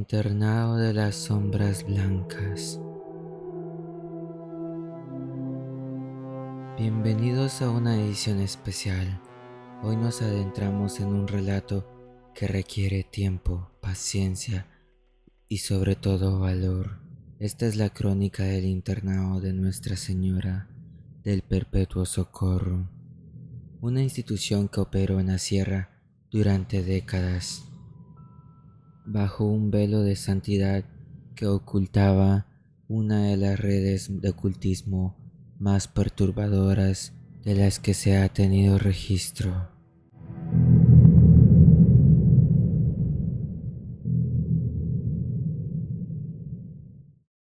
internado de las sombras blancas. Bienvenidos a una edición especial. Hoy nos adentramos en un relato que requiere tiempo, paciencia y sobre todo valor. Esta es la crónica del internado de Nuestra Señora del Perpetuo Socorro, una institución que operó en la sierra durante décadas, bajo un velo de santidad que ocultaba una de las redes de ocultismo más perturbadoras de las que se ha tenido registro.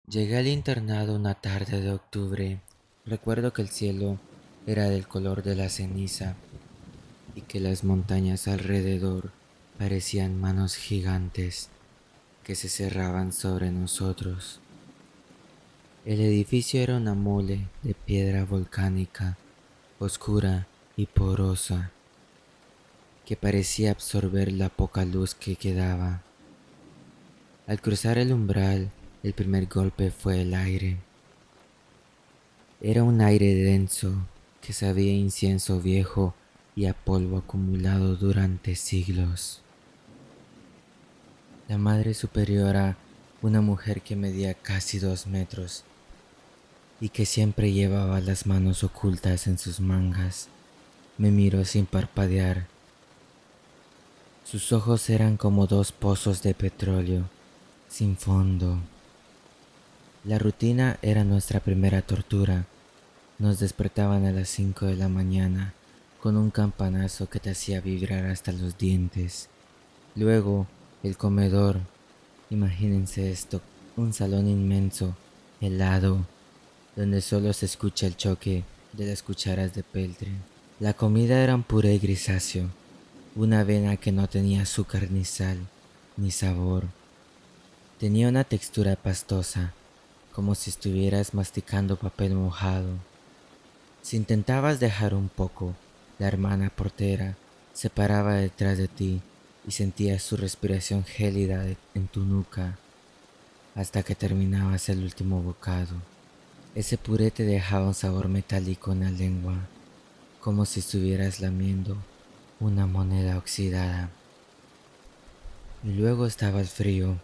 Llegué al internado una tarde de octubre. Recuerdo que el cielo era del color de la ceniza y que las montañas alrededor parecían manos gigantes que se cerraban sobre nosotros. El edificio era una mole de piedra volcánica, oscura y porosa, que parecía absorber la poca luz que quedaba. Al cruzar el umbral, el primer golpe fue el aire. Era un aire denso que sabía a incienso viejo y a polvo acumulado durante siglos. La Madre Superiora, una mujer que medía casi 2 metros y que siempre llevaba las manos ocultas en sus mangas, me miró sin parpadear. Sus ojos eran como 2 pozos de petróleo, sin fondo. La rutina era nuestra primera tortura. Nos despertaban a las 5 de la mañana con un campanazo que te hacía vibrar hasta los dientes. Luego, el comedor. Imagínense esto, un salón inmenso, helado, donde solo se escucha el choque de las cucharas de peltre. La comida era un puré grisáceo, una avena que no tenía azúcar ni sal, ni sabor. Tenía una textura pastosa, como si estuvieras masticando papel mojado. Si intentabas dejar un poco, la hermana portera se paraba detrás de ti y sentías su respiración gélida en tu nuca hasta que terminabas el último bocado. Ese puré te dejaba un sabor metálico en la lengua, como si estuvieras lamiendo una moneda oxidada. Y luego estaba el frío.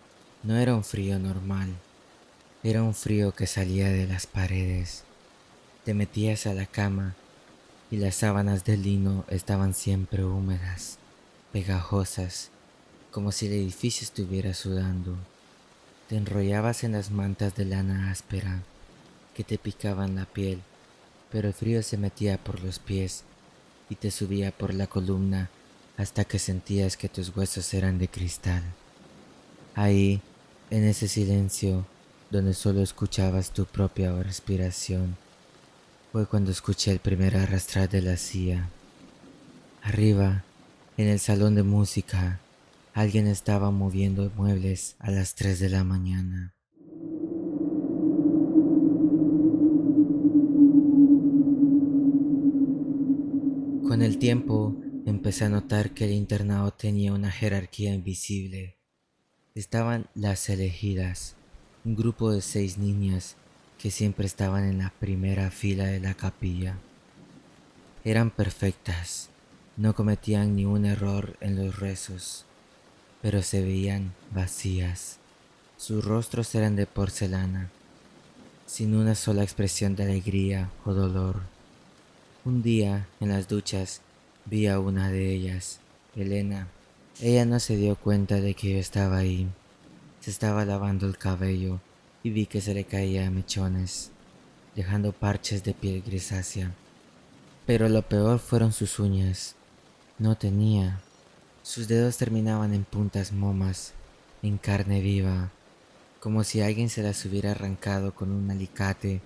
No era un frío normal, era un frío que salía de las paredes. Te metías a la cama y las sábanas de lino estaban siempre húmedas, pegajosas, como si el edificio estuviera sudando. Te enrollabas en las mantas de lana áspera que te picaban la piel, pero el frío se metía por los pies y te subía por la columna hasta que sentías que tus huesos eran de cristal. Ahí, en ese silencio, donde solo escuchabas tu propia respiración, fue cuando escuché el primer arrastrar de la silla. Arriba, en el salón de música, alguien estaba moviendo muebles a las 3 de la mañana. Con el tiempo, empecé a notar que el internado tenía una jerarquía invisible. Estaban las elegidas, un grupo de 6 niñas que siempre estaban en la primera fila de la capilla. Eran perfectas, no cometían ni un error en los rezos, pero se veían vacías. Sus rostros eran de porcelana, sin una sola expresión de alegría o dolor. Un día, en las duchas, vi a una de ellas, Elena. Ella no se dio cuenta de que yo estaba ahí. Se estaba lavando el cabello y vi que se le caía a mechones, dejando parches de piel grisácea. Pero lo peor fueron sus uñas. No tenía. Sus dedos terminaban en puntas momas, en carne viva, como si alguien se las hubiera arrancado con un alicate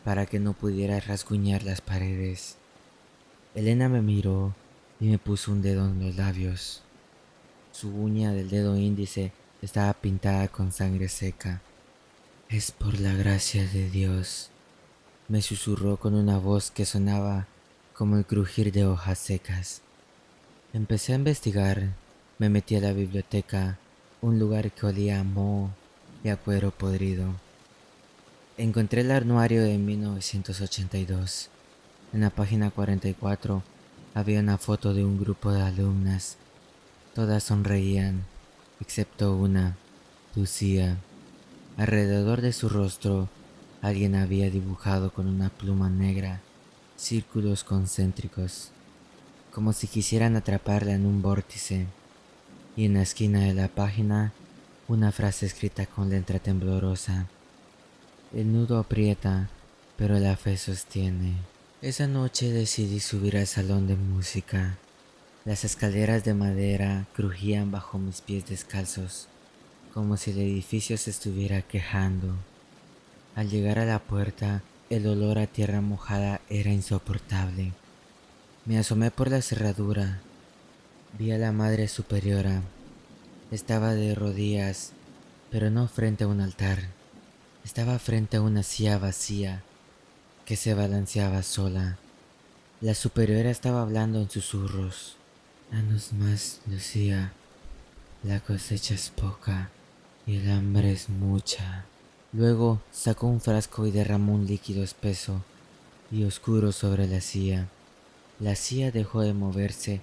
para que no pudiera rasguñar las paredes. Elena me miró y me puso un dedo en los labios. Su uña del dedo índice estaba pintada con sangre seca. «Es por la gracia de Dios», me susurró con una voz que sonaba como el crujir de hojas secas. Empecé a investigar, me metí a la biblioteca, un lugar que olía a moho y a cuero podrido. Encontré el anuario de 1982. En la página 44 había una foto de un grupo de alumnas. Todas sonreían, excepto una, Lucía. Alrededor de su rostro, alguien había dibujado con una pluma negra círculos concéntricos, como si quisieran atraparla en un vórtice. Y en la esquina de la página, una frase escrita con letra temblorosa. El nudo aprieta, pero la fe sostiene. Esa noche decidí subir al salón de música. Las escaleras de madera crujían bajo mis pies descalzos, como si el edificio se estuviera quejando. Al llegar a la puerta, el olor a tierra mojada era insoportable. Me asomé por la cerradura. Vi a la Madre Superiora. Estaba de rodillas, pero no frente a un altar. Estaba frente a una silla vacía que se balanceaba sola. La superiora estaba hablando en susurros. Danos más, Lucía. La cosecha es poca y el hambre es mucha. Luego sacó un frasco y derramó un líquido espeso y oscuro sobre la silla. La silla dejó de moverse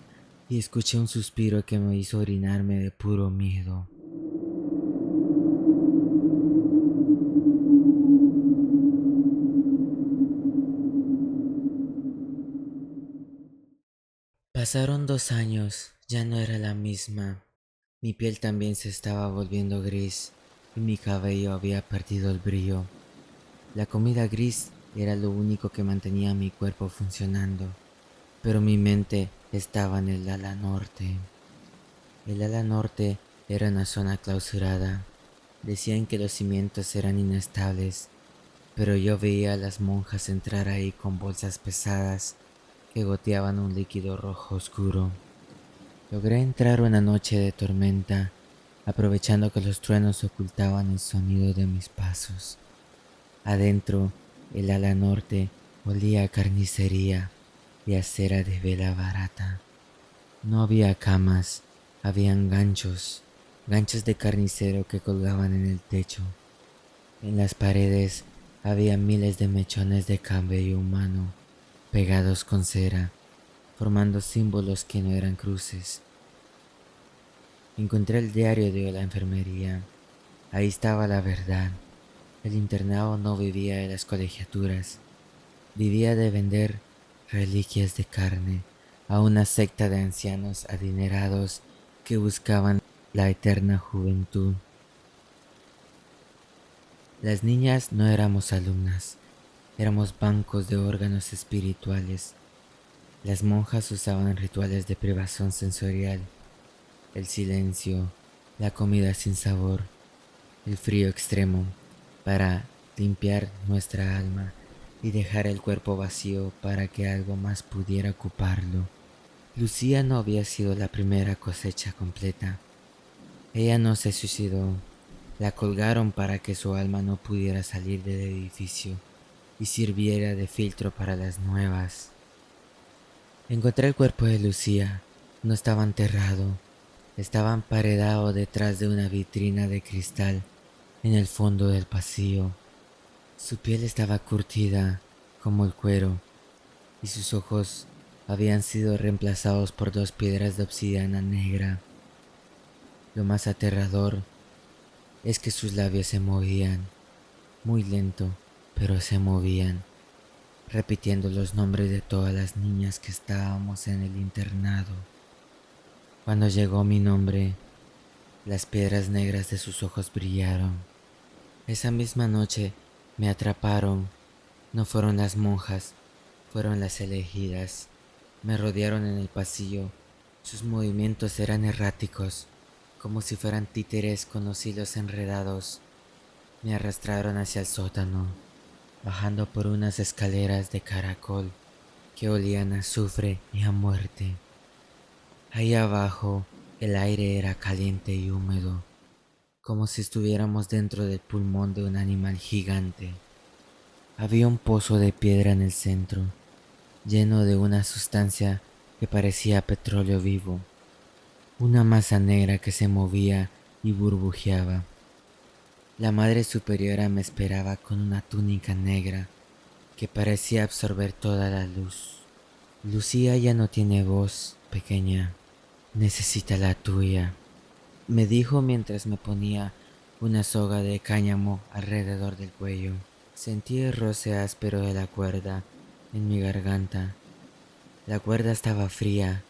y escuché un suspiro que me hizo orinarme de puro miedo. Pasaron 2 años, ya no era la misma. Mi piel también se estaba volviendo gris y mi cabello había perdido el brillo. La comida gris era lo único que mantenía mi cuerpo funcionando, pero mi mente estaba en el ala norte. El ala norte era una zona clausurada. Decían que los cimientos eran inestables, pero yo veía a las monjas entrar ahí con bolsas pesadas que goteaban un líquido rojo oscuro. Logré entrar una noche de tormenta, aprovechando que los truenos ocultaban el sonido de mis pasos. Adentro, el ala norte olía a carnicería y a cera de vela barata. No había camas, habían ganchos de carnicero que colgaban en el techo. En las paredes había miles de mechones de cabello humano pegados con cera, formando símbolos que no eran cruces. Encontré el diario de la enfermería. Ahí estaba la verdad. El internado no vivía de las colegiaturas, vivía de vender reliquias de carne a una secta de ancianos adinerados que buscaban la eterna juventud. Las niñas no éramos alumnas, éramos bancos de órganos espirituales. Las monjas usaban rituales de privación sensorial, el silencio, la comida sin sabor, el frío extremo, para limpiar nuestra alma y dejar el cuerpo vacío para que algo más pudiera ocuparlo. Lucía no había sido la primera cosecha completa. Ella no se suicidó. La colgaron para que su alma no pudiera salir del edificio y sirviera de filtro para las nuevas. Encontré el cuerpo de Lucía. No estaba enterrado. Estaba emparedado detrás de una vitrina de cristal en el fondo del pasillo. Su piel estaba curtida como el cuero y sus ojos habían sido reemplazados por 2 piedras de obsidiana negra. Lo más aterrador es que sus labios se movían, muy lento, pero se movían, repitiendo los nombres de todas las niñas que estábamos en el internado. Cuando llegó mi nombre, las piedras negras de sus ojos brillaron. Esa misma noche me atraparon. No fueron las monjas, fueron las elegidas. Me rodearon en el pasillo. Sus movimientos eran erráticos, como si fueran títeres con los hilos enredados. Me arrastraron hacia el sótano, bajando por unas escaleras de caracol que olían a azufre y a muerte. Ahí abajo el aire era caliente y húmedo, como si estuviéramos dentro del pulmón de un animal gigante. Había un pozo de piedra en el centro, lleno de una sustancia que parecía petróleo vivo, una masa negra que se movía y burbujeaba. La Madre Superiora me esperaba con una túnica negra que parecía absorber toda la luz. Lucía ya no tiene voz, pequeña. Necesita la tuya, me dijo mientras me ponía una soga de cáñamo alrededor del cuello. Sentí el roce áspero de la cuerda en mi garganta. La cuerda estaba fría,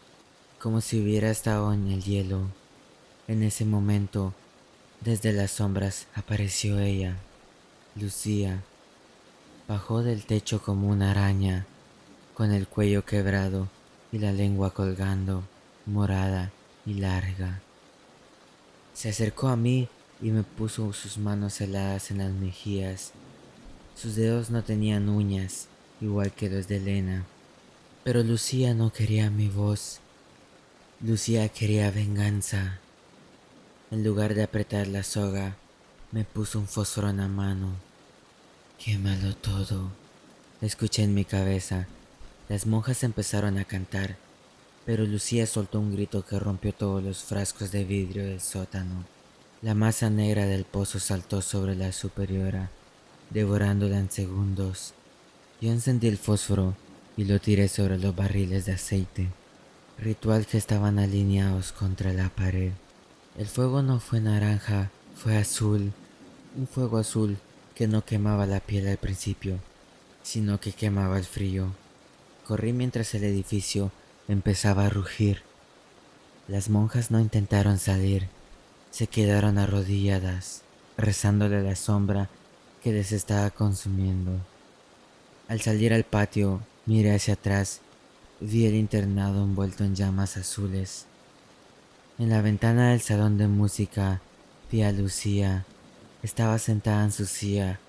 como si hubiera estado en el hielo. En ese momento, desde las sombras apareció ella, Lucía. Bajó del techo como una araña, con el cuello quebrado y la lengua colgando, morada y larga. Se acercó a mí y me puso sus manos heladas en las mejillas. Sus dedos no tenían uñas, igual que los de Elena. Pero Lucía no quería mi voz. Lucía quería venganza. En lugar de apretar la soga, me puso un fósforo en la mano. Quémalo todo. Escuché en mi cabeza. Las monjas empezaron a cantar, pero Lucía soltó un grito que rompió todos los frascos de vidrio del sótano. La masa negra del pozo saltó sobre la superiora, devorándola en segundos. Yo encendí el fósforo y lo tiré sobre los barriles de aceite, ritual que estaban alineados contra la pared. El fuego no fue naranja, fue azul, un fuego azul que no quemaba la piel al principio, sino que quemaba el frío. Corrí mientras el edificio empezaba a rugir. Las monjas no intentaron salir, se quedaron arrodilladas, rezándole a la sombra que les estaba consumiendo. Al salir al patio, miré hacia atrás, vi el internado envuelto en llamas azules. En la ventana del salón de música vi a Lucía. Estaba sentada en su silla,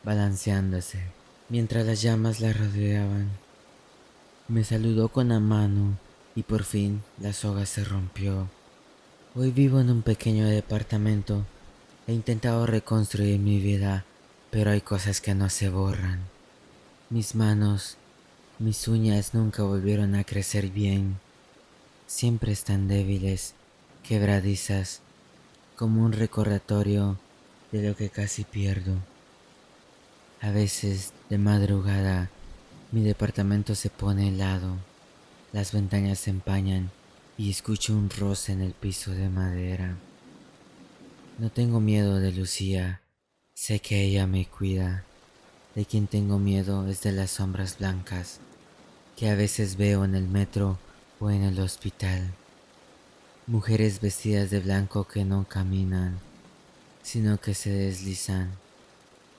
balanceándose, mientras las llamas la rodeaban. Me saludó con la mano y por fin la soga se rompió. Hoy vivo en un pequeño departamento. He intentado reconstruir mi vida, pero hay cosas que no se borran. Mis manos, mis uñas nunca volvieron a crecer bien. Siempre están débiles, quebradizas, como un recordatorio de lo que casi pierdo. A veces, de madrugada, mi departamento se pone helado, las ventanas se empañan y escucho un roce en el piso de madera. No tengo miedo de Lucía, sé que ella me cuida. De quien tengo miedo es de las sombras blancas que a veces veo en el metro o en el hospital. Mujeres vestidas de blanco que no caminan, sino que se deslizan,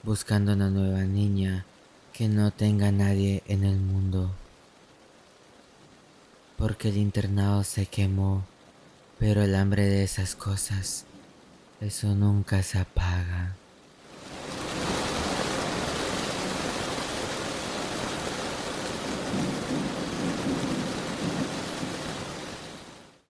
buscando una nueva niña que no tenga nadie en el mundo. Porque el internado se quemó, pero el hambre de esas cosas, eso nunca se apaga.